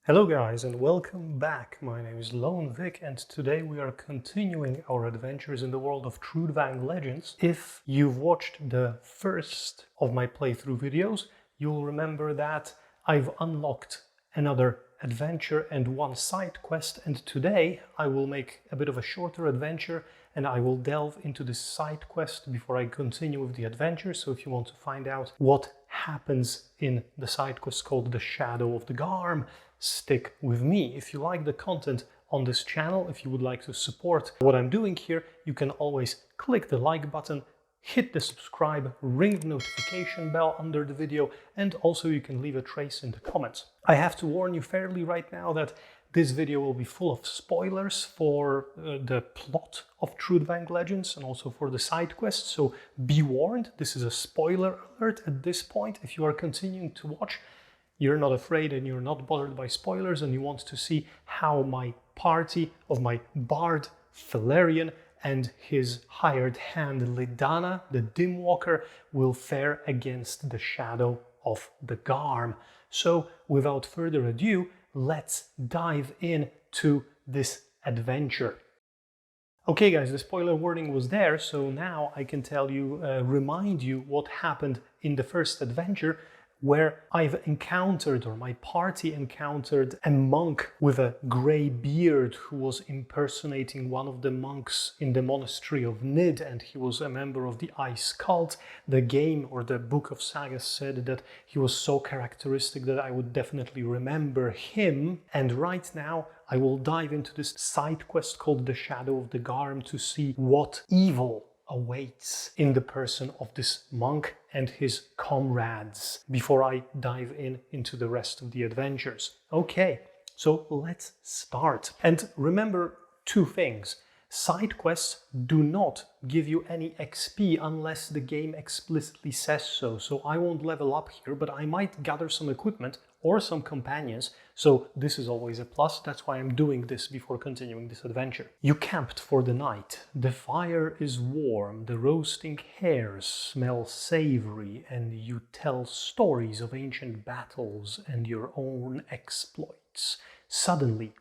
Hello guys and welcome back. My name is Lone Vic and today we are continuing our adventures in the world of Trudvang Legends. If you've watched the first of my playthrough videos, you'll remember that I've unlocked another adventure and one side quest, and today I will make a bit of a shorter adventure and I will delve into this side quest before I continue with the adventure. So if you want to find out what happens in the side quest called The Shadow of the Garm, stick with me. If you like the content on this channel, if you would like to support what I'm doing here, you can always click the like button, hit the subscribe, ring the notification bell under the video, and also you can leave a trace in the comments. I have to warn you fairly right now that this video will be full of spoilers for the plot of Trudvang Legends and also for the side quests, so be warned, this is a spoiler alert at this point. If you are continuing to watch, you're not afraid and you're not bothered by spoilers and you want to see how my party of my bard Valerian and his hired hand Lena, the Dim Walker, will fare against the Shadow of the Garm. So without further ado, let's dive into this adventure. Okay guys, the spoiler warning was there, so now I can tell you, remind you what happened in the first adventure, where I've encountered, or my party encountered, a monk with a grey beard who was impersonating one of the monks in the monastery of Nid, and he was a member of the Ice Cult. The game, or the Book of Sagas, said that he was so characteristic that I would definitely remember him. And right now I will dive into this side quest called The Shadow of the Garm to see what evil awaits in the person of this monk and his comrades before I dive into the rest of the adventures. Okay, so let's start. And remember two things. Side quests do not give you any XP unless the game explicitly says so. So I won't level up here, but I might gather some equipment or some companions. So this is always a plus. That's why I'm doing this before continuing this adventure. You camped for the night. The fire is warm. The roasting hares smell savory, and you tell stories of ancient battles and your own exploits. Suddenly,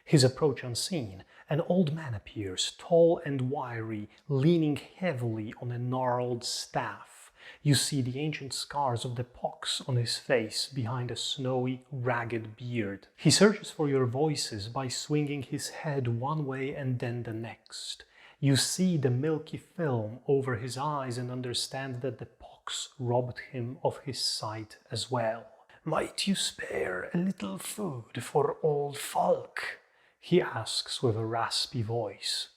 his approach unseen, an old man appears, tall and wiry, leaning heavily on a gnarled staff. You see the ancient scars of the pox on his face behind a snowy, ragged beard. He searches for your voices by swinging his head one way and then the next. You see the milky film over his eyes and understand that the pox robbed him of his sight as well. "Might you spare a little food for old Falk?" he asks with a raspy voice.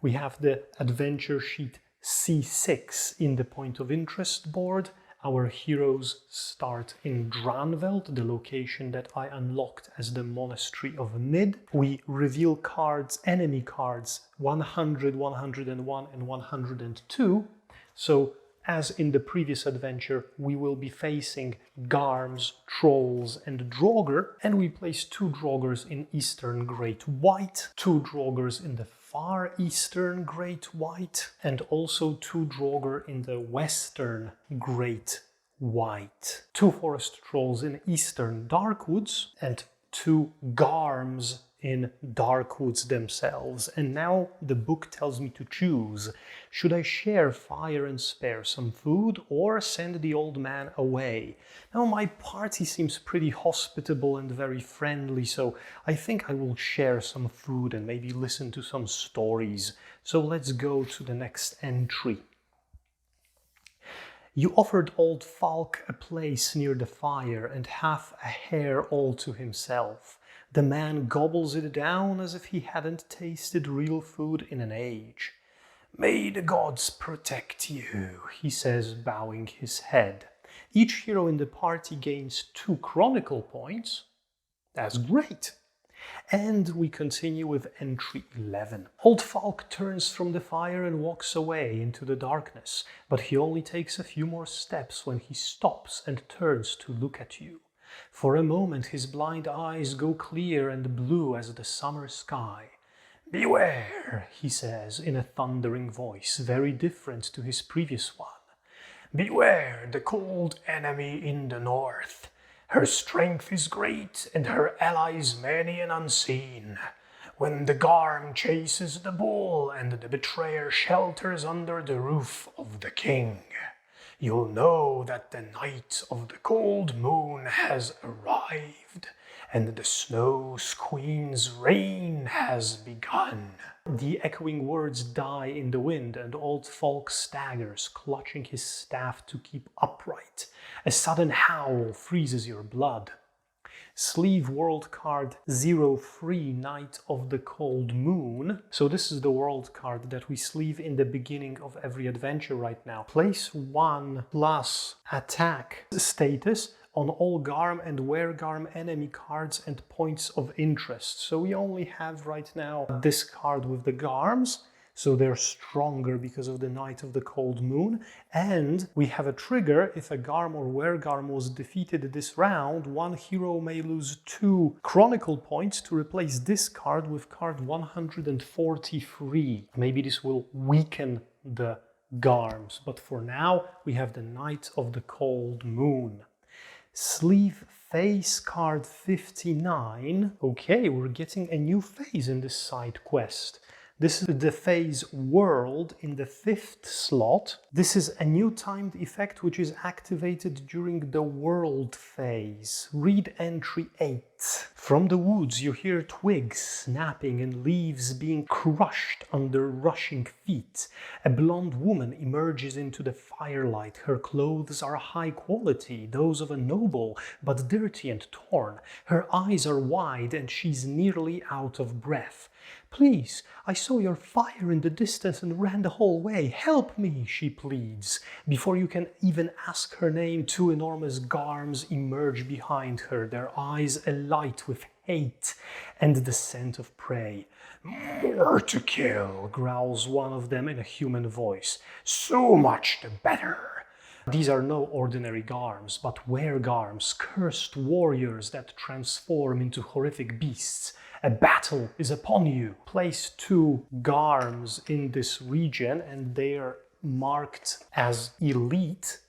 We have the adventure sheet C6 in the point of interest board. Our heroes start in Dranveld, the location that I unlocked as the Monastery of Nid. We reveal cards, enemy cards 100, 101 and 102. So as in the previous adventure, we will be facing Garms, Trolls and Draugr, and we place 2 Draugrs in Eastern Great White, 2 Draugrs in the Far Eastern Great White, and also 2 Draugr in the Western Great White, 2 Forest Trolls in Eastern Darkwoods, and 2 Garms in Darkwoods themselves. And now the book tells me to choose. Should I share fire and spare some food, or send the old man away? Now my party seems pretty hospitable and very friendly, so I think I will share some food and maybe listen to some stories. So let's go to the next entry. You offered old Falk a place near the fire and half a hare all to himself. The man gobbles it down as if he hadn't tasted real food in an age. "May the gods protect you," he says, bowing his head. Each hero in the party gains 2 chronicle points. That's great. And we continue with entry 11. Old Falk turns from the fire and walks away into the darkness, but he only takes a few more steps when he stops and turns to look at you. For a moment his blind eyes go clear and blue as the summer sky. "Beware," he says in a thundering voice, very different to his previous one. "Beware the cold enemy in the north. Her strength is great, and her allies many and unseen. When the Garm chases the bull, and the betrayer shelters under the roof of the king, you'll know that the night of the cold moon has arrived, and the Snow Queen's reign has begun. The echoing words die in the wind, and old Falk staggers, clutching his staff to keep upright. A sudden howl freezes your blood. Sleeve world card 03, Night of the Cold Moon. So this is the world card that we sleeve in the beginning of every adventure right now. Place 1 plus attack status on all Garm and Garm enemy cards and points of interest. So we only have right now this card with the Garms, so they're stronger because of the Night of the Cold Moon. And we have a trigger: if a Garm or Garm was defeated this round, one hero may lose 2 Chronicle points to replace this card with card 143. Maybe this will weaken the Garms, but for now we have the Night of the Cold Moon. Sleeve phase card 59. Okay, we're getting a new phase in this side quest. This is the phase World in the 5th slot. This is a new timed effect which is activated during the World phase. Read entry 8. From the woods you hear twigs snapping and leaves being crushed under rushing feet. A blonde woman emerges into the firelight. Her clothes are high quality, those of a noble, but dirty and torn. Her eyes are wide and she's nearly out of breath. "Please, I saw your fire in the distance and ran the whole way. Help me," she pleads. Before you can even ask her name, 2 enormous Garms emerge behind her, their eyes alight with hate and the scent of prey. "More to kill," growls one of them in a human voice. "So much the better." These are no ordinary Garms, but Garms, cursed warriors that transform into horrific beasts. A battle is upon you. Place 2 Garms in this region, and they are marked as elite.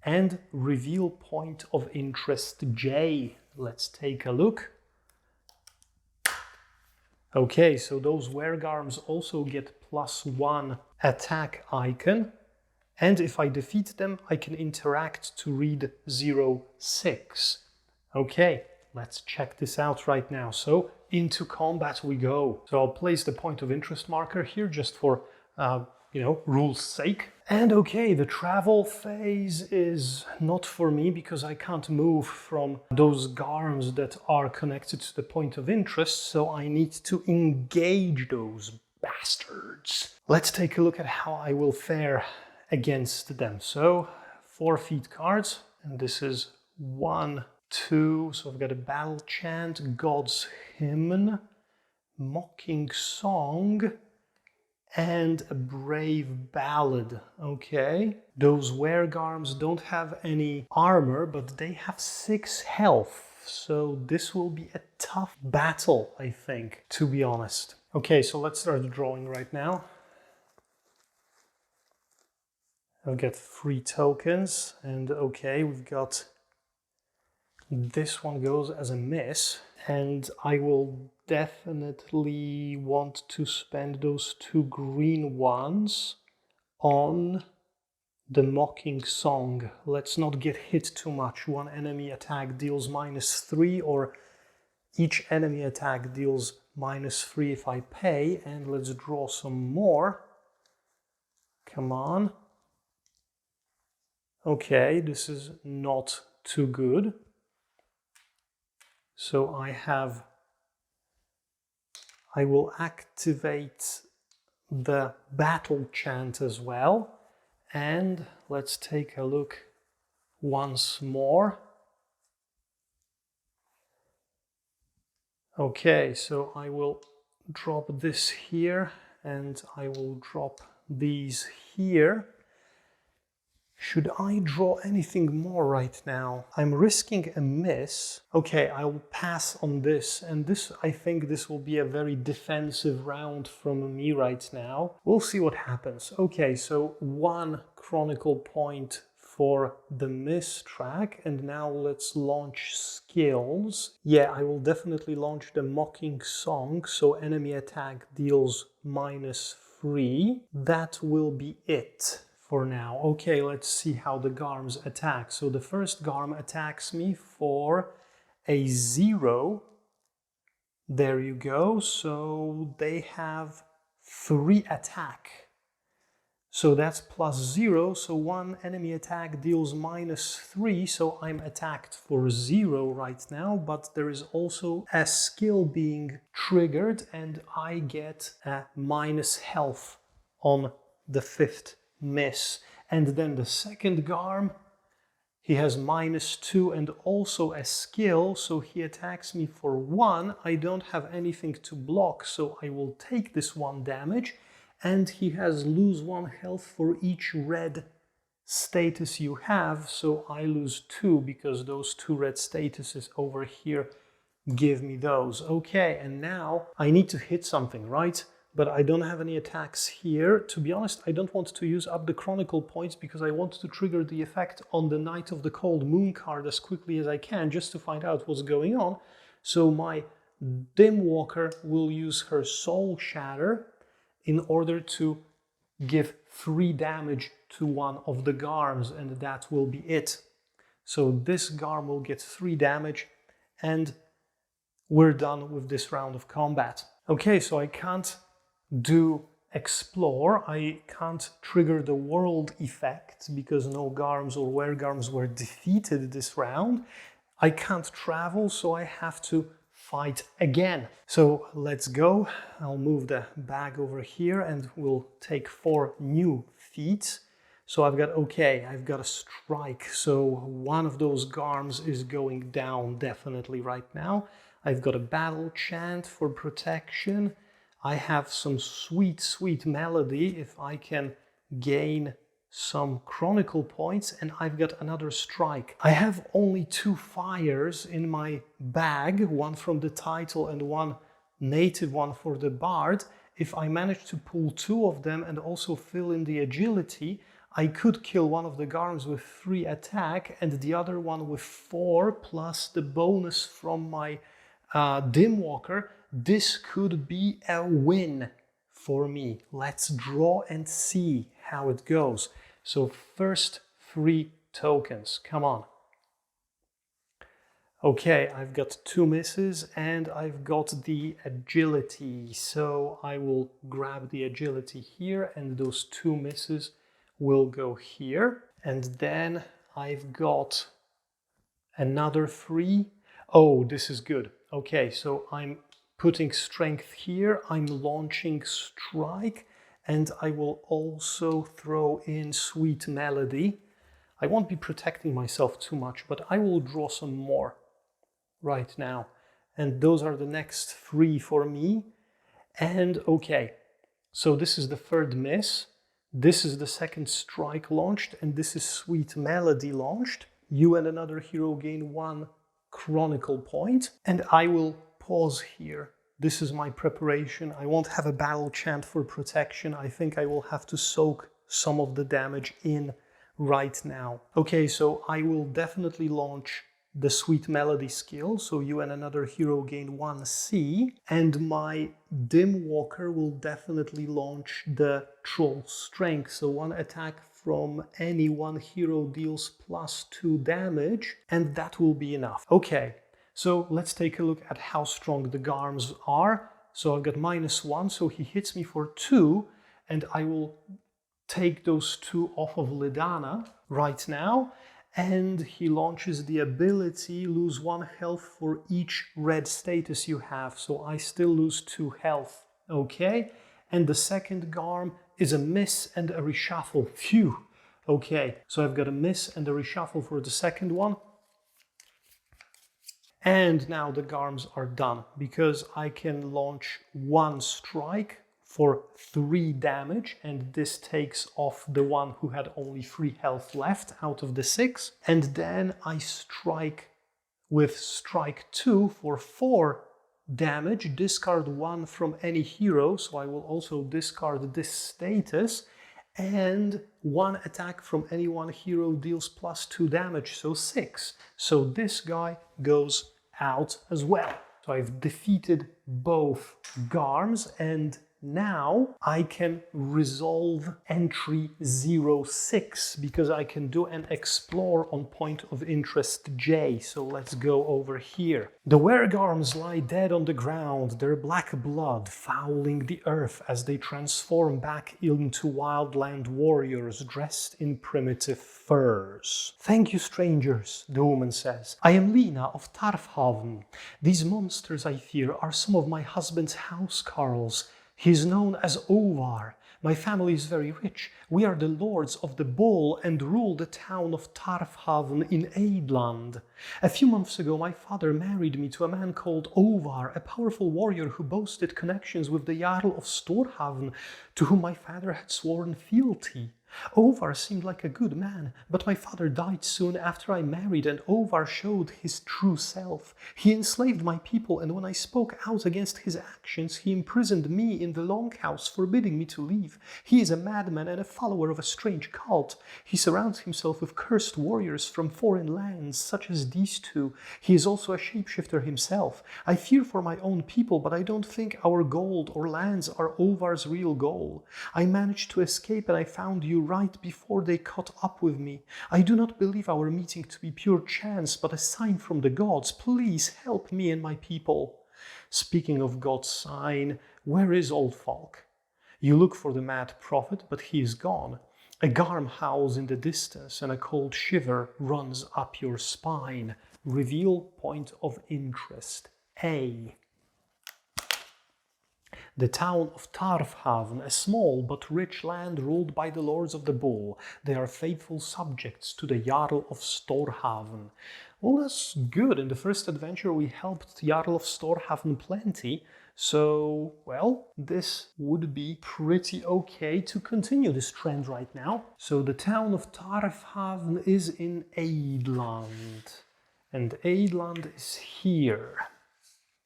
And reveal point of interest J. Let's take a look. Okay, so those Garms also get +1 attack icon. And if I defeat them, I can interact to read 06. Okay, let's check this out right now. So into combat we go. So I'll place the point of interest marker here just for, rule's sake. And okay, the travel phase is not for me because I can't move from those Garms that are connected to the point of interest. So I need to engage those bastards. Let's take a look at how I will fare against them. So 4 feet cards, and this is 1, 2, so I've got a battle chant, God's hymn, mocking song, and a brave ballad. Okay, those Garms don't have any armor, but they have 6 health, so this will be a tough battle, I think, to be honest. Okay, so let's start drawing right now. I'll get 3 tokens, and okay, we've got this one goes as a miss, and I will definitely want to spend those 2 green ones on the mocking song. Let's not get hit too much. 1 enemy attack deals -3, or each enemy attack deals -3 if I pay, and let's draw some more. Come on. Okay, this is not too good. So I will activate the battle chant as well. And let's take a look once more. Okay, so I will drop this here and I will drop these here. Should I draw anything more right now? I'm risking a miss. Okay, I will pass on this, and I think this will be a very defensive round from me right now. We'll see what happens. Okay, so 1 chronicle point for the miss track, and now let's launch skills. Yeah, I will definitely launch the mocking song, so enemy attack deals -3. That will be it for now. Okay, let's see how the Garms attack. So the first Garm attacks me for a 0. There you go. So they have 3 attack. So that's +0, so one enemy attack deals -3, so I'm attacked for 0 right now, but there is also a skill being triggered and I get a -health on the 5th miss. And then the second Garm, he has -2 and also a skill, so he attacks me for 1. I don't have anything to block, so I will take this 1 damage. And he has lose 1 health for each red status you have, so I lose 2 because those 2 red statuses over here give me those. Okay, and now I need to hit something, right? But I don't have any attacks here. To be honest, I don't want to use up the Chronicle points because I want to trigger the effect on the Night of the Cold Moon card as quickly as I can just to find out what's going on. So my Dim Walker will use her Soul Shatter in order to give 3 damage to one of the Garms, and that will be it. So this Garm will get 3 damage, and we're done with this round of combat. Okay, so I can't do Explore, I can't trigger the World effect because no Garms or Weregarms were defeated this round. I can't travel, so I have to fight again. So let's go. I'll move the bag over here and we'll take 4 new feats. So I've got a strike. So one of those Garms is going down definitely right now. I've got a battle chant for protection. I have some sweet melody if I can gain some Chronicle points, and I've got another strike. I have only 2 fires in my bag, one from the title and one native one for the Bard. If I manage to pull 2 of them and also fill in the agility, I could kill one of the Garms with 3 attack and the other one with 4 plus the bonus from my Dim Walker. This could be a win for me. Let's draw and see how it goes. So first 3 tokens, come on. Okay, I've got 2 misses and I've got the agility. So I will grab the agility here and those 2 misses will go here. And then I've got another 3. Oh, this is good. Okay, so I'm putting strength here. I'm launching strike. And I will also throw in sweet melody. I won't be protecting myself too much, but I will draw some more right now. And those are the next 3 for me. And okay, so this is the 3rd miss. This is the 2nd strike launched, and this is sweet melody launched. You and another hero gain 1 Chronicle point. And I will pause here. This is my preparation. I won't have a battle chant for protection. I think I will have to soak some of the damage in right now. Okay, so I will definitely launch the Sweet Melody skill. So you and another hero gain 1 C. And my Dim Walker will definitely launch the Troll Strength. So 1 attack from any 1 hero deals +2 damage. And that will be enough. Okay. So let's take a look at how strong the Garms are. So I've got -1, so he hits me for 2, and I will take those 2 off of Lidana right now. And he launches the ability, lose 1 health for each red status you have. So I still lose 2 health, okay? And the second Garm is a miss and a reshuffle. Phew! Okay, so I've got a miss and a reshuffle for the second one. And now the Garms are done, because I can launch 1 strike for 3 damage, and this takes off the one who had only 3 health left out of the 6. And then I strike with strike 2 for 4 damage, discard 1 from any hero, so I will also discard this status, And one attack from any one hero deals +2 damage, so 6. So this guy goes out as well. So I've defeated both Garms, and now I can resolve entry 06 because I can do an explore on point of interest J. So let's go over here. The Weregarms lie dead on the ground, their black blood fouling the earth as they transform back into wildland warriors dressed in primitive furs. Thank you, strangers, the woman says. I am Lena of Tarfhaven. These monsters I fear are some of my husband's housecarls. He is known as Ovar. My family is very rich. We are the lords of the Bull and rule the town of Tarfhaven in Aidland. A few months ago, my father married me to a man called Ovar, a powerful warrior who boasted connections with the Jarl of Storhaven, to whom my father had sworn fealty. Ovar seemed like a good man, but my father died soon after I married, and Ovar showed his true self. He enslaved my people, and when I spoke out against his actions, he imprisoned me in the longhouse, forbidding me to leave. He is a madman and a follower of a strange cult. He surrounds himself with cursed warriors from foreign lands, such as these two. He is also a shapeshifter himself. I fear for my own people, but I don't think our gold or lands are Ovar's real goal. I managed to escape, and I found you right before they caught up with me. I do not believe our meeting to be pure chance, but a sign from the gods. Please help me and my people. Speaking of God's sign, where is old Falk? You look for the mad prophet, but he is gone. A garm howls in the distance, and a cold shiver runs up your spine. Reveal point of interest A. The town of Tarfhaven, a small but rich land ruled by the lords of the Bull. They are faithful subjects to the Jarl of Storhaven. Well, that's good. In the first adventure we helped Jarl of Storhaven plenty. So, well, this would be pretty okay to continue this trend right now. So the town of Tarfhaven is in Aidland. And Aidland is here.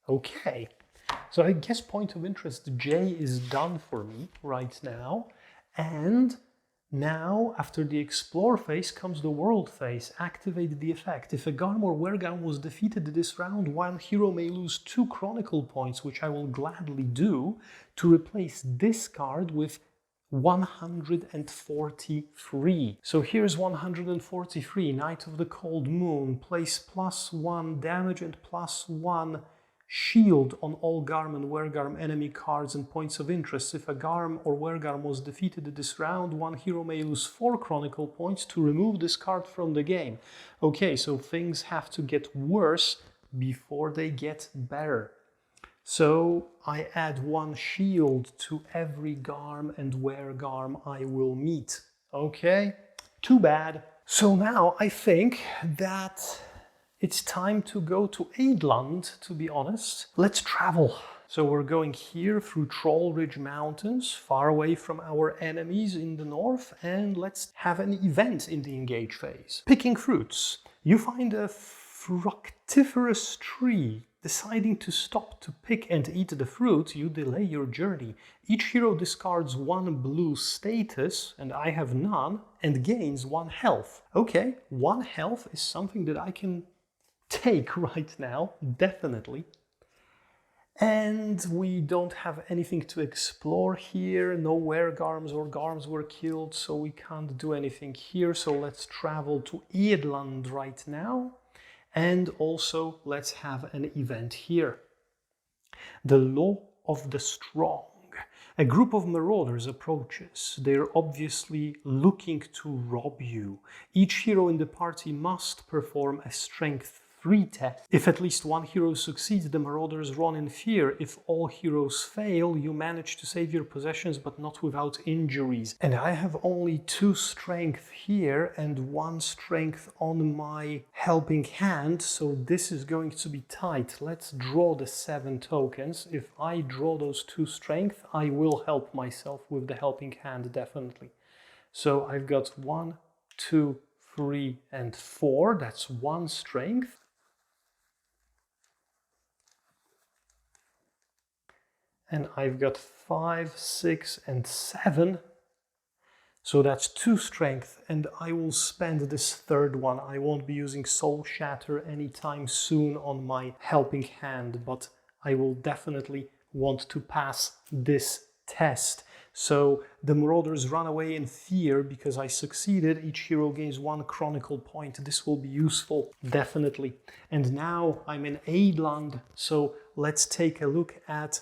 Okay. So I guess point of interest J is done for me right now. And now, after the explore phase, comes the world phase. Activate the effect. If a Garm or Weregarm was defeated this round, one hero may lose 2 chronicle points, which I will gladly do, to replace this card with 143. So here's 143, Night of the Cold Moon. Place +1 damage and +1 shield on all Garm and Weregarm enemy cards and points of interest. If a Garm or Weregarm was defeated this round, one hero may lose 4 chronicle points to remove this card from the game. Okay, so things have to get worse before they get better. So I add 1 shield to every Garm and Weregarm I will meet. Okay, too bad. So now I think that it's time to go to Aidland, to be honest. Let's travel. So we're going here through Troll Ridge Mountains, far away from our enemies in the north, and let's have an event in the engage phase. Picking fruits. You find a fructiferous tree. Deciding to stop to pick and eat the fruit, you delay your journey. Each hero discards 1 blue status, and I have none, and gains 1 health. Okay, 1 health is something that I can take right now, definitely. And we don't have anything to explore here. No Weregarms or Garms were killed, so we can't do anything here. So let's travel to Aidland right now. And also let's have an event here. The Law of the Strong. A group of marauders approaches. They're obviously looking to rob you. Each hero in the party must perform a strength 3 test. If at least 1 hero succeeds, the marauders run in fear. If all heroes fail, you manage to save your possessions, but not without injuries. And I have only 2 strength here and 1 strength on my helping hand, so this is going to be tight. Let's draw the 7 tokens. If I draw those 2 strength, I will help myself with the helping hand, definitely. So I've got 1, 2, 3, and 4. That's 1 strength. And I've got 5, 6, and 7. So that's 2 strength, and I will spend this third one. I won't be using Soul Shatter anytime soon on my helping hand, but I will definitely want to pass this test. So the Marauders run away in fear because I succeeded. Each hero gains 1 Chronicle point. This will be useful, definitely. And now I'm in Aidland, so let's take a look at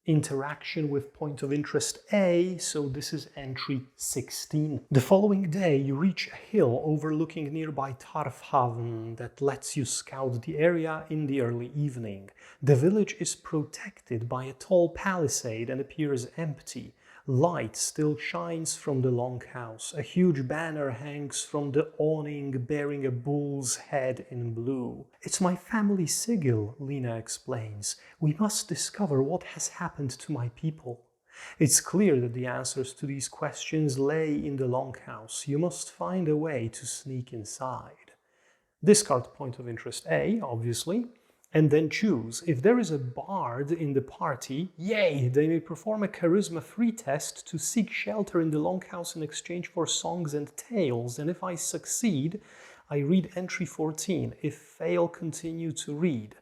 interaction with point of interest A, so this is entry 16. The following day you reach a hill overlooking nearby Tarfhaven that lets you scout the area in the early evening. The village is protected by a tall palisade and appears empty. Light still shines from the longhouse. A huge banner hangs from the awning bearing a bull's head in blue. "It's my family sigil," Lena explains. "We must discover what has happened to my people." It's clear that the answers to these questions lay in the longhouse. You must find a way to sneak inside. Discard point of interest A, obviously, and then choose. If there is a bard in the party, yay, they may perform a charisma free test to seek shelter in the longhouse in exchange for songs and tales, and if I succeed, I read entry 14. If fail, continue to read.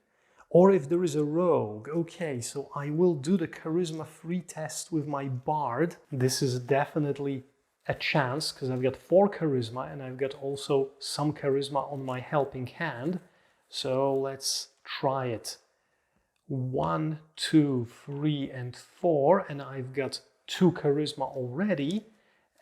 Or if there is a rogue, okay, so I will do the charisma free test with my bard. This is definitely a chance, because I've got 4 charisma, and I've got also some charisma on my helping hand. So let's try it. 1, 2, 3, and 4, and I've got 2 charisma already,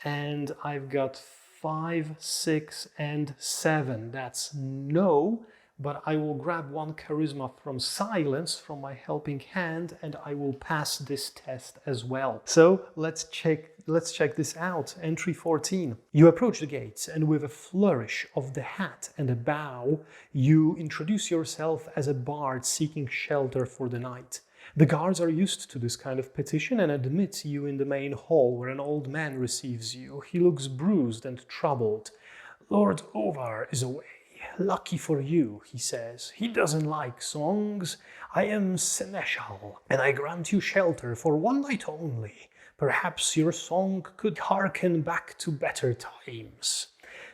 and I've got 5, 6, and 7. That's no, but I will grab 1 charisma from silence from my helping hand, and I will pass this test as well. So let's check this out. Entry 14. You approach the gates, and with a flourish of the hat and a bow, you introduce yourself as a bard seeking shelter for the night. The guards are used to this kind of petition and admit you in the main hall, where an old man receives you. He looks bruised and troubled. "Lord Ovar is away. Lucky for you," he says. "He doesn't like songs. I am Seneschal, and I grant you shelter for 1 night only. Perhaps your song could hearken back to better times."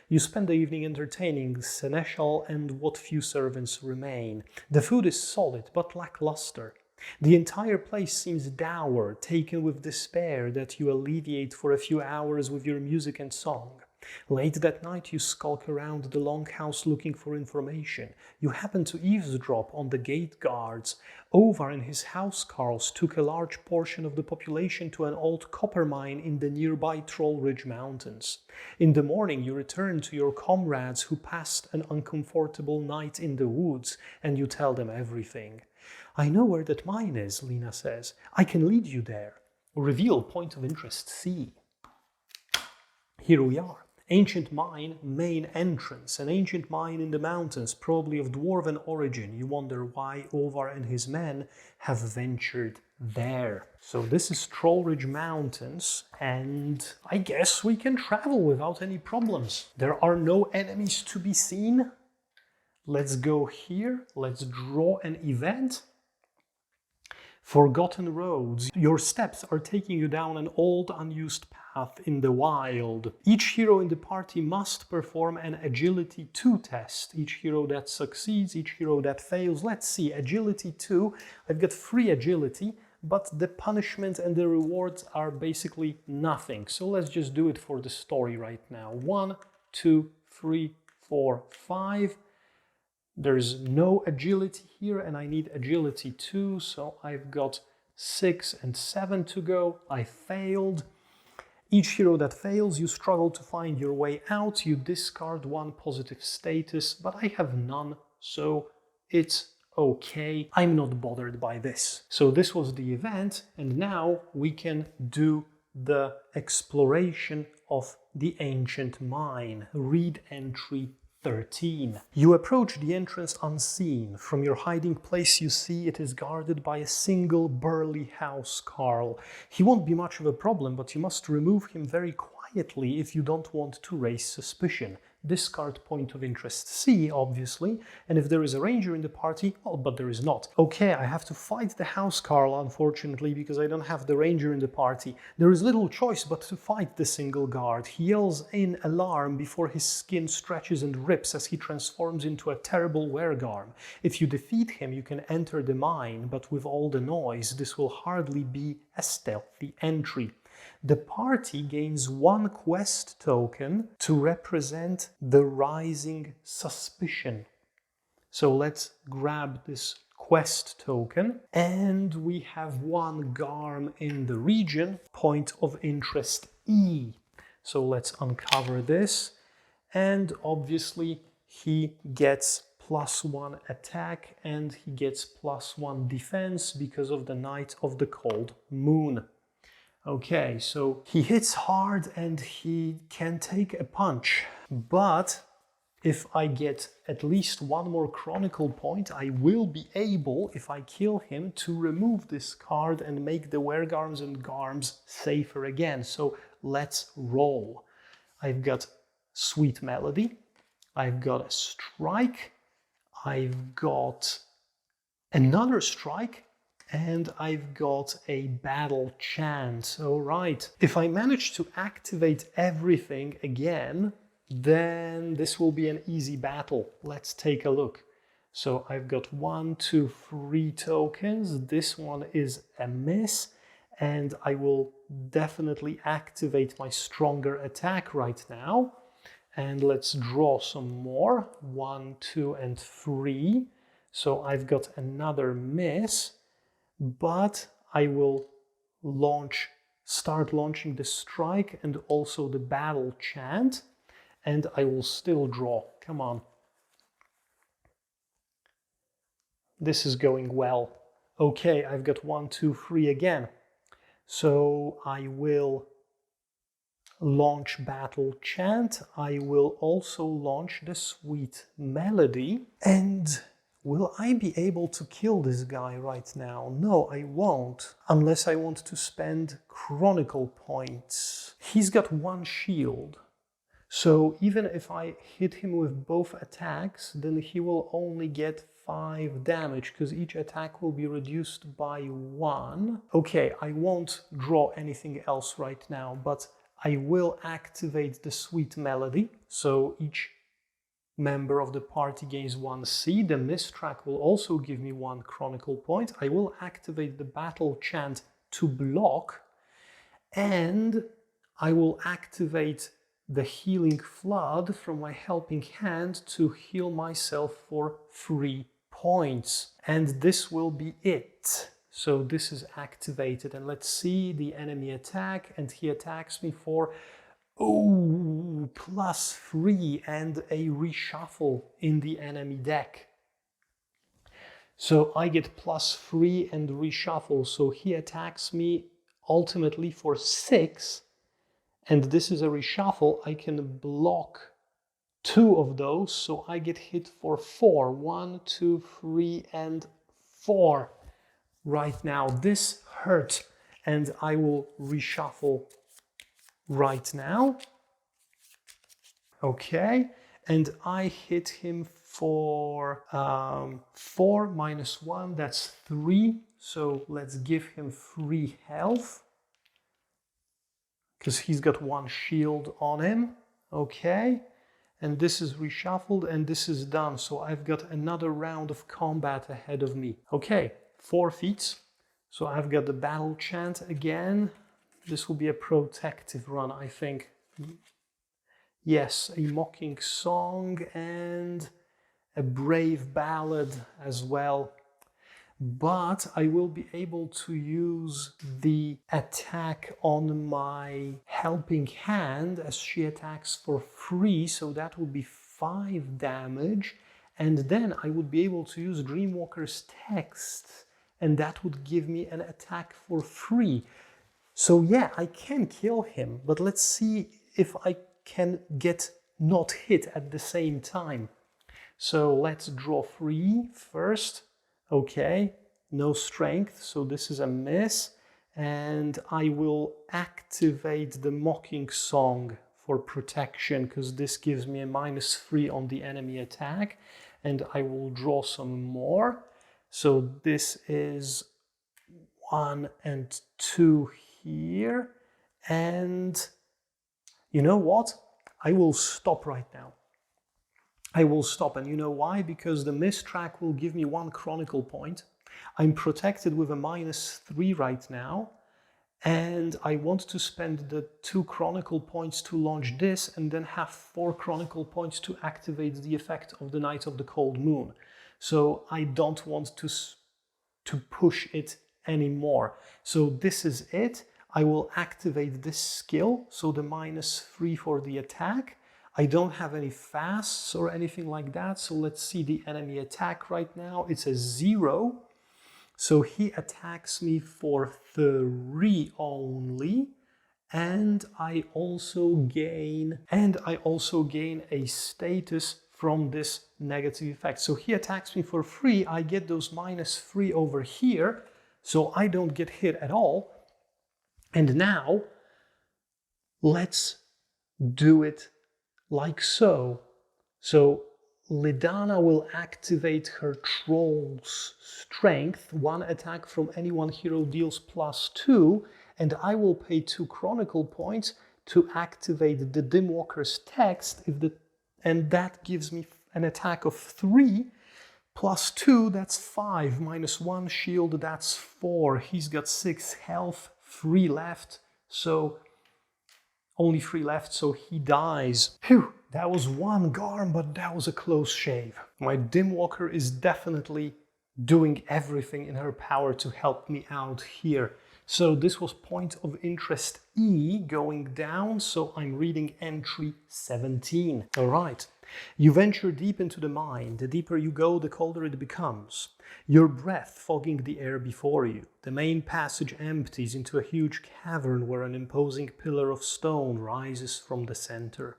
You spend the evening entertaining Seneschal and what few servants remain. The food is solid but lackluster. The entire place seems dour, taken with despair that you alleviate for a few hours with your music and song. Late that night you skulk around the longhouse looking for information. You happen to eavesdrop on the gate guards. Ovar and his housecarls took a large portion of the population to an old copper mine in the nearby Troll Ridge Mountains. In the morning you return to your comrades who passed an uncomfortable night in the woods, and you tell them everything. "I know where that mine is," Lena says. "I can lead you there." Reveal point of interest C. Here we are. Ancient mine, main entrance. An ancient mine in the mountains, probably of dwarven origin. You wonder why Ovar and his men have ventured there. So this is Troll Ridge Mountains, and I guess we can travel without any problems. There are no enemies to be seen. Let's go here. Let's draw an event. Forgotten roads. Your steps are taking you down an old, unused path in the wild. Each hero in the party must perform an agility 2 test. Each hero that succeeds, each hero that fails. Let's see, agility 2. I've got free agility, but the punishment and the rewards are basically nothing. So let's just do it for the story right now. 1, 2, 3, 4, 5. There's no agility here, and I need agility 2, so I've got 6 and 7 to go. I failed. Each hero that fails, you struggle to find your way out. You discard 1 positive status, but I have none, so it's okay. I'm not bothered by this. So this was the event, and now we can do the exploration of the ancient mine. Read entry 13. You approach the entrance unseen. From your hiding place you see it is guarded by a single burly housecarl. He won't be much of a problem, but you must remove him very quietly if you don't want to raise suspicion. discard point of interest C, obviously, and if there is a ranger in the party, well, but there is not. Okay, I have to fight the housecarl, unfortunately, because I don't have the ranger in the party. There is little choice but to fight the single guard. He yells in alarm before his skin stretches and rips as he transforms into a terrible weregarm. If you defeat him, you can enter the mine, but with all the noise, this will hardly be a stealthy entry. The party gains 1 quest token to represent the rising suspicion. So let's grab this quest token, and we have 1 garm in the region, point of interest E. So let's uncover this, and obviously he gets +1 attack and he gets +1 defense because of the Night of the Cold Moon. Okay, so he hits hard and he can take a punch, but if I get at least 1 more chronicle point, I will be able, if I kill him, to remove this card and make the weregarms and garms safer again. So let's roll. I've got Sweet Melody, I've got a strike, I've got another strike, and I've got a battle chant. All right. If I manage to activate everything again, then this will be an easy battle. Let's take a look. So I've got 1, 2, 3 tokens. This one is a miss, and I will definitely activate my stronger attack right now. And let's draw some more. 1, 2, and 3. So I've got another miss, but I will start launching the strike and also the battle chant, and I will still draw. Come on. This is going well. Okay, I've got 1, 2, 3 again. So I will launch battle chant. I will also launch the Sweet Melody. And will I be able to kill this guy right now? No, I won't, unless I want to spend chronicle points. He's got 1 shield. So even if I hit him with both attacks, then he will only get 5 damage, because each attack will be reduced by 1. Okay, I won't draw anything else right now, but I will activate the Sweet Melody. So each member of the party gains 1 C. The miss track will also give me 1 chronicle point. I will activate the battle chant to block, and I will activate the healing flood from my helping hand to heal myself for 3 points. And this will be it. So this is activated, and let's see the enemy attack, and he attacks me for +3 and a reshuffle in the enemy deck. So I get +3 and reshuffle, so he attacks me ultimately for 6, and this is a reshuffle. I can block 2 of those, so I get hit for 4. 1, 2, 3, and 4. Right now, this hurt, and I will reshuffle right now. Okay, and I hit him for 4 minus 1, that's 3. So let's give him 3 health, because he's got 1 shield on him. Okay, and this is reshuffled, and this is done. So I've got another round of combat ahead of me. Okay, 4 feats. So I've got the battle chant again. This will be a protective run, I think. Yes, a mocking song and a brave ballad as well. But I will be able to use the attack on my helping hand as she attacks for 3, so that would be 5 damage. And then I would be able to use Dreamwalker's text, and that would give me an attack for 3. So yeah, I can kill him, but let's see if I can get not hit at the same time. So let's draw 3 first. Okay, no strength, so this is a miss. And I will activate the mocking song for protection, because this gives me a -3 on the enemy attack. And I will draw some more. So this is 1 and 2 here. And you know what? I will stop right now. I will stop, and you know why? Because the miss track will give me 1 chronicle point. I'm protected with a -3 right now, and I want to spend the 2 chronicle points to launch this, and then have 4 chronicle points to activate the effect of the Night of the Cold Moon. So I don't want to push it anymore. So this is it. I will activate this skill, so the -3 for the attack. I don't have any fasts or anything like that, so let's see the enemy attack right now. It's a 0, so he attacks me for 3 only, and I also gain a status from this negative effect. So he attacks me for 3, I get those -3 over here, so I don't get hit at all. And now, let's do it like so. So Lena will activate her Troll's Strength. 1 attack from any one hero deals +2, and I will pay 2 chronicle points to activate the Dimwalker's Text, and that gives me an attack of 3. +2, that's 5, -1 shield, that's 4. He's got 6 health, 3 left, so only 3 left, so he dies. Phew, that was 1 Garm, but that was a close shave. My Dimwalker is definitely doing everything in her power to help me out here. So this was point of interest E going down, so I'm reading entry 17. All right. You venture deep into the mine. The deeper you go, the colder it becomes. Your breath fogging the air before you. The main passage empties into a huge cavern where an imposing pillar of stone rises from the center.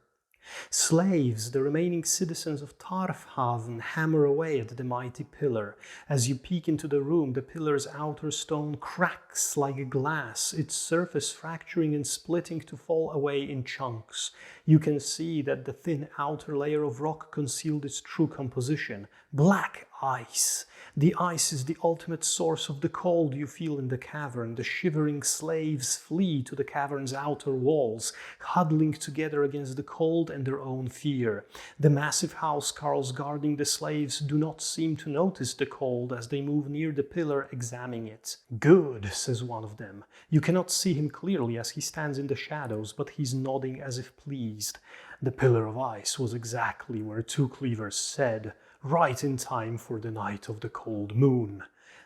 Slaves, the remaining citizens of Tarfhaven, hammer away at the mighty pillar. As you peek into the room, the pillar's outer stone cracks like glass, its surface fracturing and splitting to fall away in chunks. You can see that the thin outer layer of rock concealed its true composition. Black ice. The ice is the ultimate source of the cold you feel in the cavern. The shivering slaves flee to the cavern's outer walls, huddling together against the cold and their own fear. The massive housecarls guarding the slaves do not seem to notice the cold as they move near the pillar, examining it. Good, says one of them. You cannot see him clearly as he stands in the shadows, but he's nodding as if pleased. The pillar of ice was exactly where Two Cleavers said, right in time for the Night of the Cold Moon.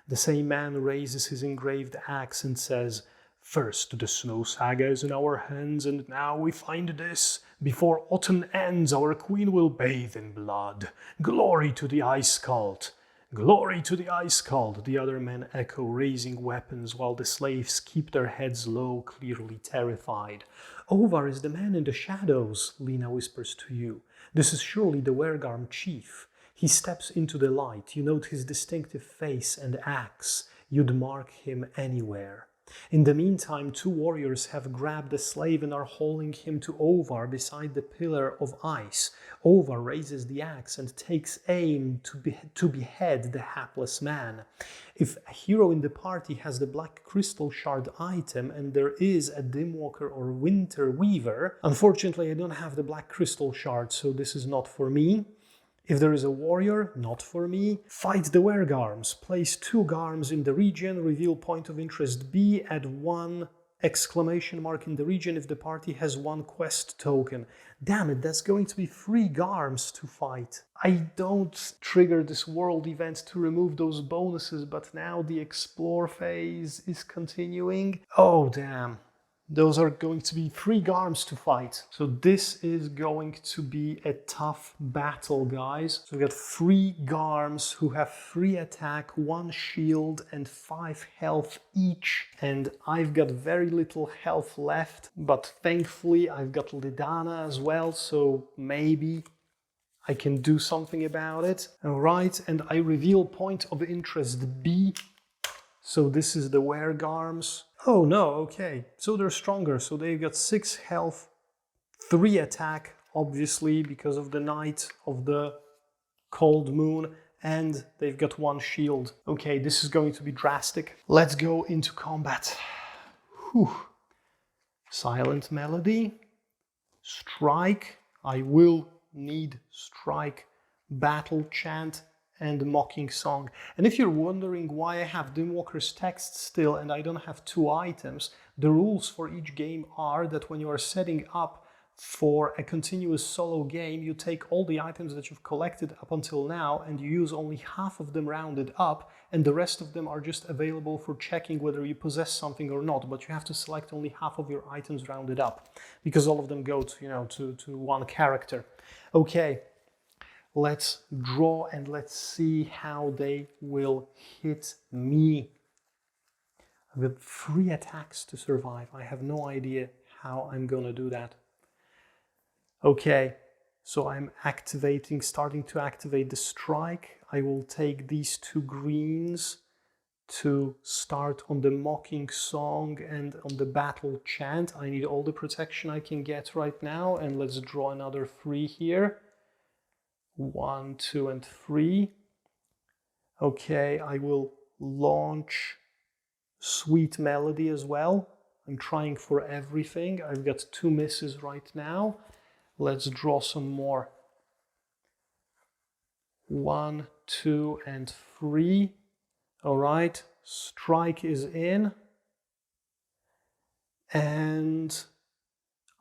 The same man raises his engraved axe and says, First the snow saga is in our hands, and now we find this. Before autumn ends, our queen will bathe in blood. Glory to the Ice Cult! Glory to the Ice Cult! The other men echo, raising weapons, while the slaves keep their heads low, clearly terrified. Ovar is the man in the shadows, Lena whispers to you. This is surely the Garm chief. He steps into the light. You note his distinctive face and axe. You'd mark him anywhere. In the meantime, 2 warriors have grabbed the slave and are hauling him to Ovar beside the pillar of ice. Ovar raises the axe and takes aim to behead the hapless man. If a hero in the party has the black crystal shard item and there is a Dimwalker or Winter Weaver, unfortunately I don't have the black crystal shard, so this is not for me. If there is a warrior, not for me. Fight the Garms. Place 2 Garms in the region. Reveal point of interest B. Add 1 exclamation mark in the region if the party has 1 quest token. Damn it, that's going to be 3 Garms to fight. I don't trigger this world event to remove those bonuses, but now the explore phase is continuing. Oh, damn. Those are going to be 3 Garms to fight. So this is going to be a tough battle, guys. So we got 3 Garms who have 3 attack, 1 shield, and 5 health each. And I've got very little health left, but thankfully I've got Lena as well, so maybe I can do something about it. All right, and I reveal point of interest B. So this is the Garms. Oh no, okay. So they're stronger. So they've got 6 health, 3 attack, obviously, because of the night of the cold moon, and they've got 1 shield. Okay, this is going to be drastic. Let's go into combat. Whew. Silent melody, strike. I will need strike, battle chant, and mocking song. And if you're wondering why I have Dimwalker's text still and I don't have 2 items, the rules for each game are that when you are setting up for a continuous solo game, you take all the items that you've collected up until now and you use only half of them rounded up, and the rest of them are just available for checking whether you possess something or not, but you have to select only half of your items rounded up, because all of them go to, you know, to 1 character. Okay, let's draw and let's see how they will hit me. I've got 3 attacks to survive. I have no idea how I'm gonna do that. Okay, so I'm starting to activate the strike. I will take these 2 greens to start on the mocking song and on the battle chant. I need all the protection I can get right now, and let's draw another 3 here. 1, 2, and 3. Okay, I will launch Sweet Melody as well. I'm trying for everything. I've got 2 misses right now. Let's draw some more. 1, 2, and 3. All right, strike is in. And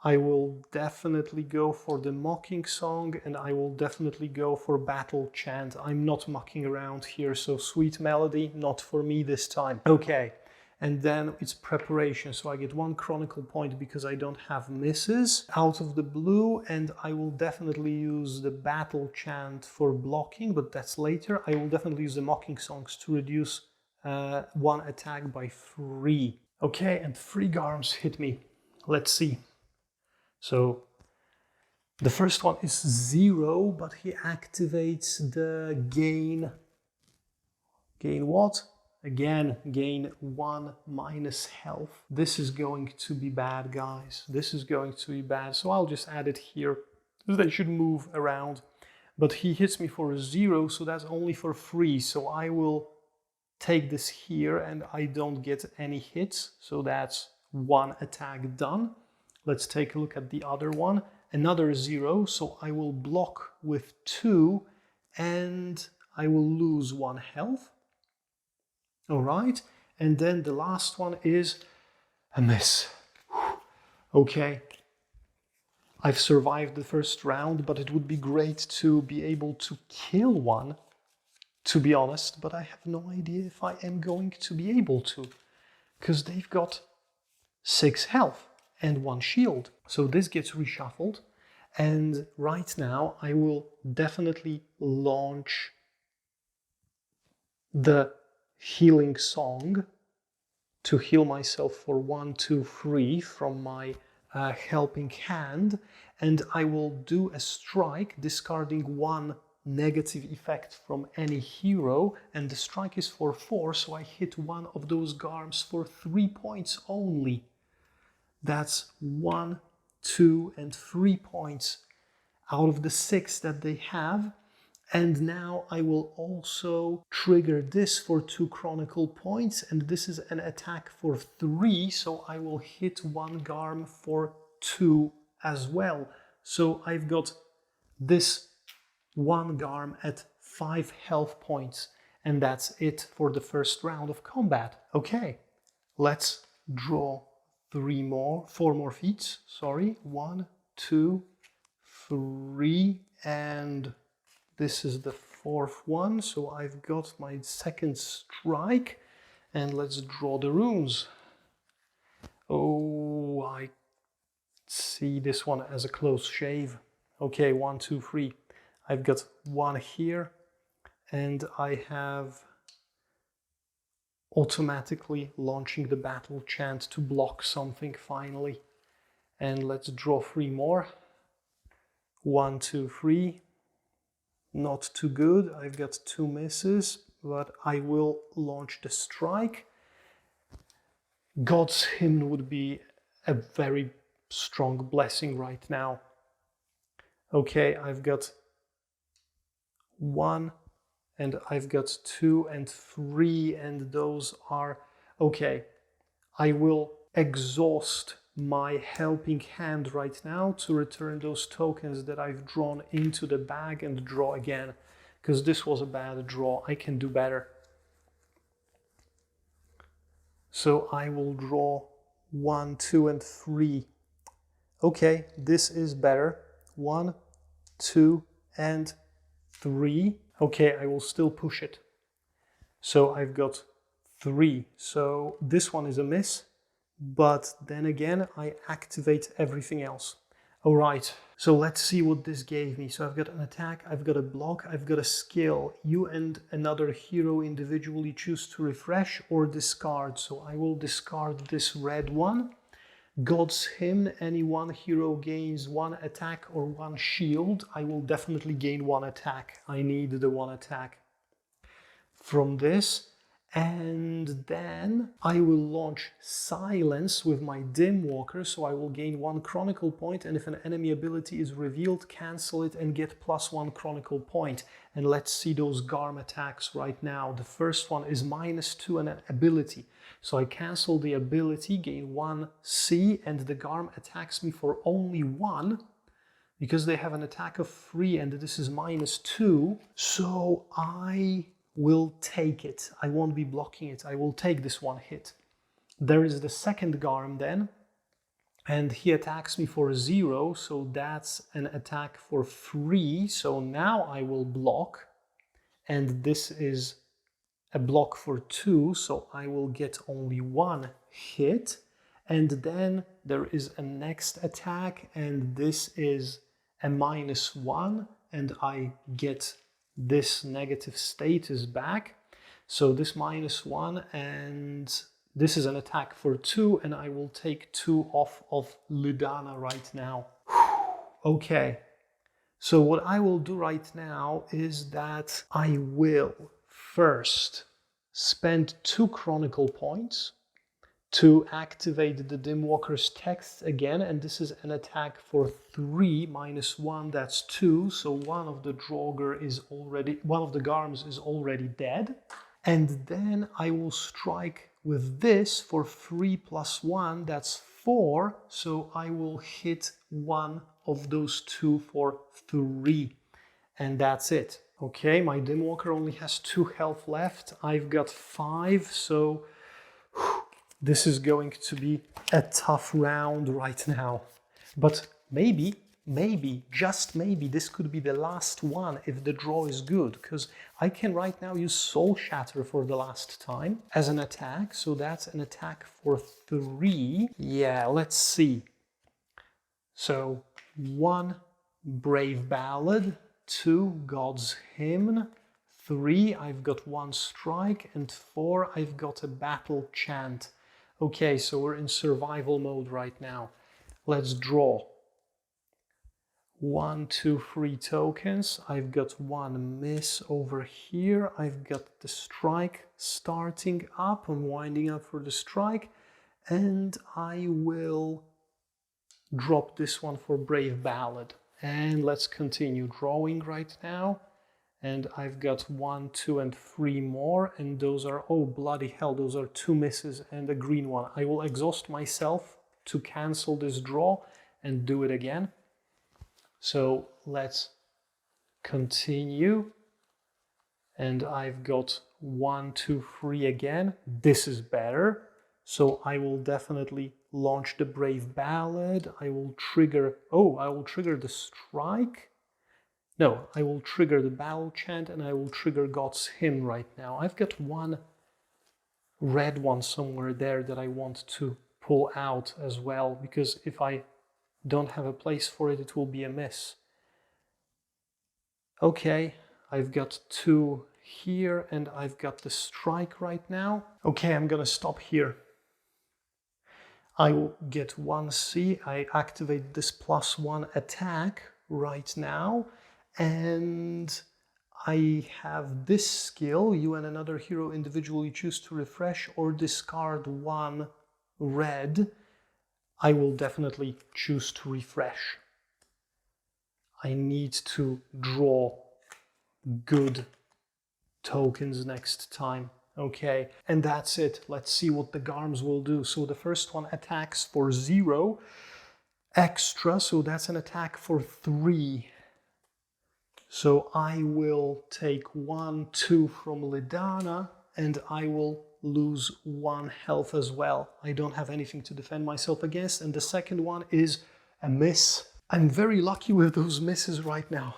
I will definitely go for the mocking song, and I will definitely go for battle chant. I'm not mucking around here, so Sweet Melody, not for me this time. Okay. And then it's preparation, so I get 1 chronicle point because I don't have misses out of the blue, and I will definitely use the battle chant for blocking, but that's later. I will definitely use the mocking songs to reduce 1 attack by 3. Okay, and 3 Garms hit me. Let's see. So the first one is 0, but he activates the gain. Gain what? Again, gain 1 minus health. This is going to be bad, guys. This is going to be bad. So I'll just add it here. They should move around. But he hits me for a 0, so that's only for 3. So I will take this here and I don't get any hits. So that's 1 attack done. Let's take a look at the other one. Another 0, so I will block with 2 and I will lose 1 health. All right, and then the last one is a miss. Okay, I've survived the first round, but it would be great to be able to kill one, to be honest, but I have no idea if I am going to be able to, because they've got 6 health and 1 shield. So this gets reshuffled, and right now I will definitely launch the healing song to heal myself for 1, 2, 3 from my helping hand, and I will do a strike discarding 1 negative effect from any hero, and the strike is for 4, so I hit 1 of those Garms for 3 points only. That's 1, 2, and 3 points out of the 6 that they have. And now I will also trigger this for 2 chronicle points, and this is an attack for 3, so I will hit 1 Garm for 2 as well. So I've got this 1 Garm at 5 health points, and that's it for the first round of combat. Okay, let's draw 4 more feats, sorry. 1, 2, 3, and this is the 4th one, so I've got my second strike, and let's draw the runes. Oh, I see this one as a close shave. Okay, 1, 2, 3. I've got 1 here, and I have automatically launching the battle chant to block something finally. And let's draw 3 more. 1, 2, 3. Not too good. I've got 2 misses, but I will launch the strike. God's Hymn would be a very strong blessing right now. Okay, I've got 1 and I've got 2 and 3, and those are okay. I will exhaust my helping hand right now to return those tokens that I've drawn into the bag and draw again, because this was a bad draw. I can do better. So I will draw 1, 2, and 3. Okay, this is better. 1, 2, and 3. Okay, I will still push it. So I've got 3. So this one is a miss, but then again, I activate everything else. All right, so let's see what this gave me. So I've got an attack, I've got a block, I've got a skill. You and another hero individually choose to refresh or discard. So I will discard this red one. God's Hymn, any one hero gains 1 attack or 1 shield. I will definitely gain 1 attack. I need the 1 attack from this. And then I will launch Silence with my Dim Walker, so I will gain 1 Chronicle point, and if an enemy ability is revealed, cancel it and get +1 Chronicle point. And let's see those Garm attacks right now. The first one is -2 and an ability. So I cancel the ability, gain 1 C, and the Garm attacks me for only 1, because they have an attack of 3 and this is -2. So I will take it. I won't be blocking it. I will take this 1 hit. There is the second Garm then, and he attacks me for 0, so that's an attack for 3. So now I will block, and this is a block for 2, so I will get only 1 hit. And then there is a next attack, and this is a -1, and I get this negative status back. So this -1, and this is an attack for 2, and I will take 2 off of Ludana right now. Okay, so what I will do right now is that I will first spend 2 Chronicle points to activate the Dim Walker's text again, and this is an attack for 3, -1, that's 2, so one of the Garms is already dead. And then I will strike with this for 3 + 1, that's 4, so I will hit one of those 2 for 3, and that's it. Okay, my Dim Walker only has 2 health left. I've got 5, so this is going to be a tough round right now. But maybe, just maybe, this could be the last one if the draw is good, because I can right now use Soul Shatter for the last time as an attack, so that's an attack for 3. Yeah, let's see. So 1 Brave Ballad, 2 God's Hymn, 3 I've got 1 Strike, and 4 I've got a Battle Chant. Okay, so we're in survival mode right now. Let's draw. 1, 2, 3 tokens. I've got 1 miss over here. I've got the strike starting up. I'm winding up for the strike. And I will drop this one for Brave Ballad. And let's continue drawing right now. And I've got 1, 2, and 3 more, and those are, oh bloody hell, those are 2 misses and a green one. I will exhaust myself to cancel this draw and do it again. So let's continue. And I've got 1, 2, 3 again. This is better. So I will definitely launch the Brave Ballad. I will trigger the strike. No, I will trigger the Battle Chant, and I will trigger God's Hymn right now. I've got 1 red one somewhere there that I want to pull out as well, because if I don't have a place for it, it will be a miss. Okay, I've got 2 here, and I've got the strike right now. Okay, I'm gonna stop here. I will get 1 C. I activate this +1 attack right now. And I have this skill. You and another hero individually choose to refresh or discard 1 red. I will definitely choose to refresh. I need to draw good tokens next time. Okay, and that's it. Let's see what the Garms will do. So the first one attacks for 0 extra, so that's an attack for 3. So I will take 1, 2 from Lena, and I will lose 1 health as well. I don't have anything to defend myself against. And the second one is a miss. I'm very lucky with those misses right now.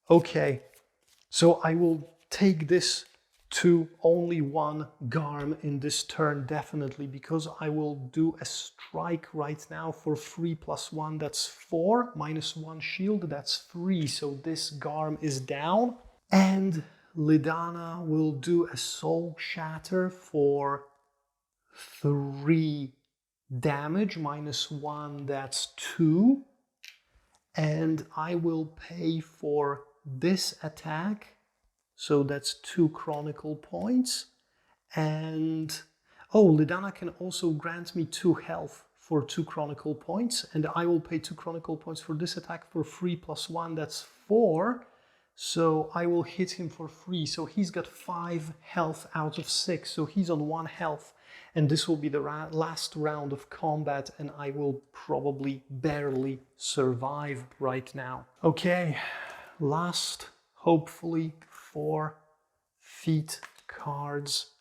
Okay, so I will take this to only 1 Garm in this turn, definitely, because I will do a strike right now for 3 + 1, that's 4, -1 shield, that's 3, so this Garm is down. And Lena will do a Soul Shatter for 3 damage, -1, that's 2. And I will pay for this attack, so that's 2 Chronicle points. And oh, Lena can also grant me 2 health for 2 Chronicle points, and I will pay 2 Chronicle points for this attack for 3 + 1, that's 4. So I will hit him for 3, so he's got 5 health out of 6, so he's on 1 health. And this will be the last round of combat, and I will probably barely survive right now. Okay, last, hopefully, 4 feat cards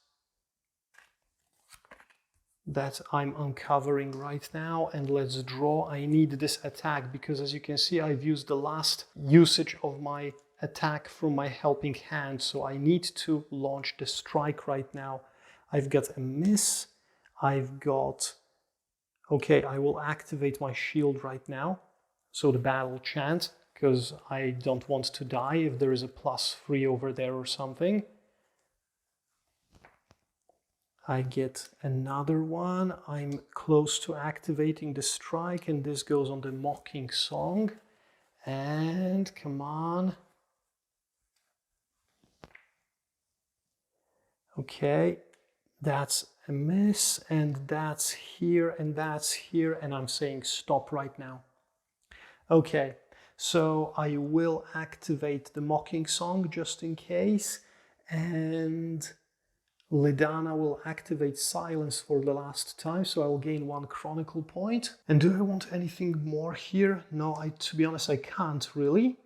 that I'm uncovering right now, and let's draw. I need this attack because, as you can see, I've used the last usage of my attack from my helping hand, so I need to launch the strike right now. I've got a miss, I've got... Okay, I will activate my shield right now, so the battle chant, because I don't want to die if there is a +3 over there or something. I get another one, I'm close to activating the strike, and this goes on the mocking song. And come on. Okay, that's a miss, and that's here, and that's here, and I'm saying stop right now. Okay, so I will activate the mocking song just in case, and Lena will activate silence for the last time, so I will gain 1 Chronicle point. And do I want anything more here? No, to be honest, I can't really.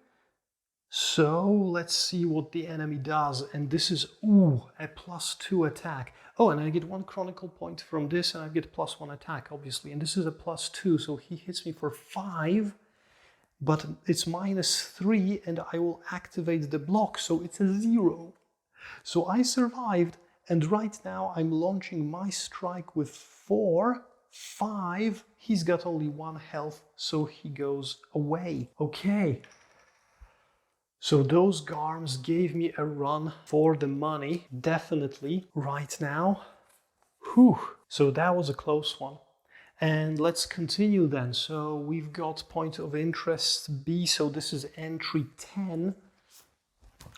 So let's see what the enemy does, and this is, ooh, a +2 attack. Oh, and I get 1 Chronicle point from this, and I get +1 attack, obviously, and this is a +2, so he hits me for 5, but it's -3, and I will activate the block, so it's a 0. So I survived, and right now I'm launching my strike with 4, 5, he's got only 1 health, so he goes away. Okay. So those Garms gave me a run for the money, definitely, right now. Whew. So that was a close one. And let's continue then. So we've got point of interest B, so this is entry 10.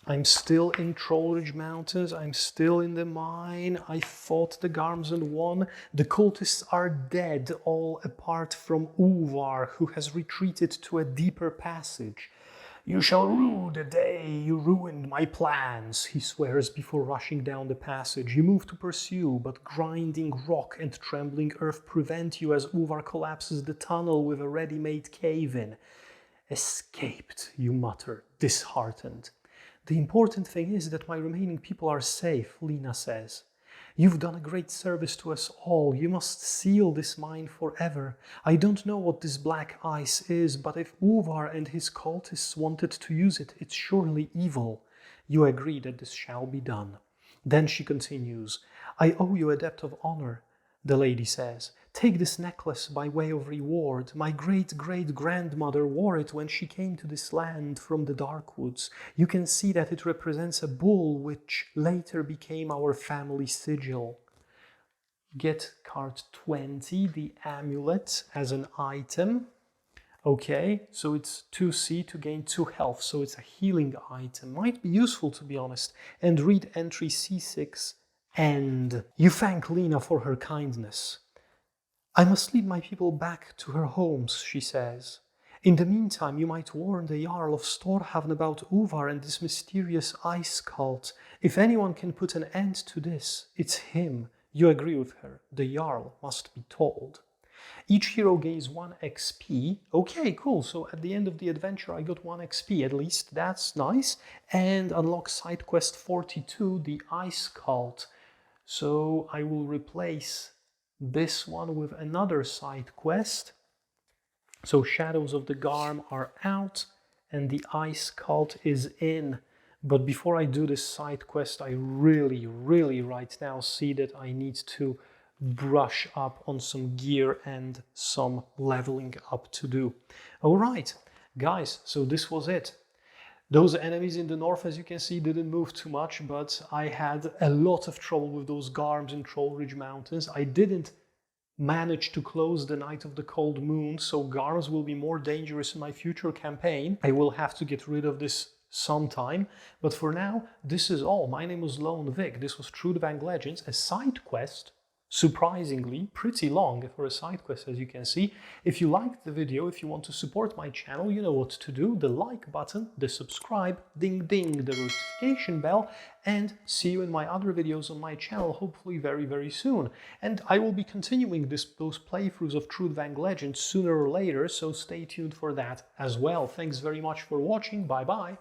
I'm still in Trollridge Mountains, I'm still in the mine, I fought the Garms and won. The cultists are dead, all apart from Uvar, who has retreated to a deeper passage. You shall rue the day you ruined my plans, he swears before rushing down the passage. You move to pursue, but grinding rock and trembling earth prevent you as Uvar collapses the tunnel with a ready-made cave-in. Escaped, you mutter, disheartened. The important thing is that my remaining people are safe, Lena says. You've done a great service to us all. You must seal this mine forever. I don't know what this black ice is, but if Uvar and his cultists wanted to use it, it's surely evil. You agree that this shall be done. Then she continues, I owe you a debt of honor, the lady says. Take this necklace by way of reward. My great-great-grandmother wore it when she came to this land from the Darkwoods. You can see that it represents a bull which later became our family sigil. Get card 20, the amulet, as an item. Okay, so it's 2C to gain 2 health, so it's a healing item. Might be useful, to be honest. And read entry C6, and you thank Lena for her kindness. I must lead my people back to her homes, she says. In the meantime, you might warn the Jarl of Tarfhaven about Uvar and this mysterious ice cult. If anyone can put an end to this, it's him. You agree with her. The Jarl must be told. Each hero gains 1 XP. Okay, cool. So at the end of the adventure, I got 1 XP. At least that's nice. And unlock side quest 42, the ice cult. So I will replace this one with another side quest. So Shadows of the Garm are out and the ice cult is in. But before I do this side quest, I really right now see that I need to brush up on some gear and some leveling up to do. All right, guys, so this was it. Those enemies in the north, as you can see, didn't move too much, but I had a lot of trouble with those garms in Troll Ridge Mountains. I didn't manage to close the Night of the Cold Moon, so garms will be more dangerous in my future campaign. I will have to get rid of this sometime, but for now, this is all. My name was Lone Vic. This was Trudvang Legends, a side quest. Surprisingly, pretty long for a side quest, as you can see. If you liked the video, if you want to support my channel, you know what to do. The like button, the subscribe, ding ding, the notification bell, and see you in my other videos on my channel, hopefully very soon. And I will be continuing those playthroughs of Trudvang Legends sooner or later, so stay tuned for that as well. Thanks very much for watching. Bye bye.